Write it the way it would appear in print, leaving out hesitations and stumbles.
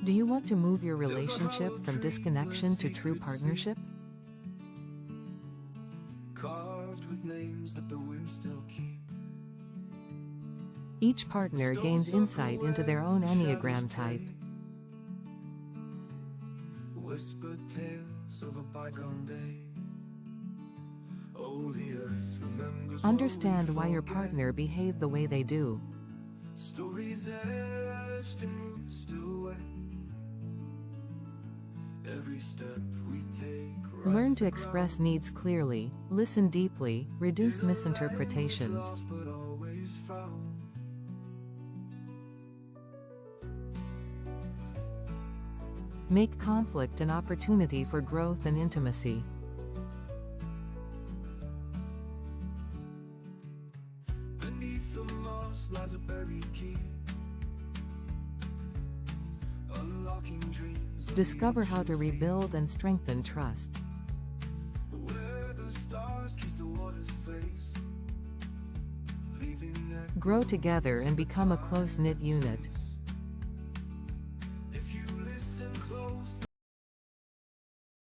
Do you want to move your relationship from disconnection to true partnership? Carved with names that the wind still keep. Each partner gains insight into their own Enneagram type. Whispered tales of a bygone day. Oh, the earth remembers. Understand why your partner behaved the way they do. Stories etched in roots still wet. Every step we take. Learn to express needs clearly, listen deeply, reduce misinterpretations. But always found. Make conflict an opportunity for growth and intimacy. Beneath the moss lies a buried key. Unlocking dreams. Discover how to rebuild and strengthen trust. Where the stars kiss the water's face. Leaving that Grow together and become a close-knit unit.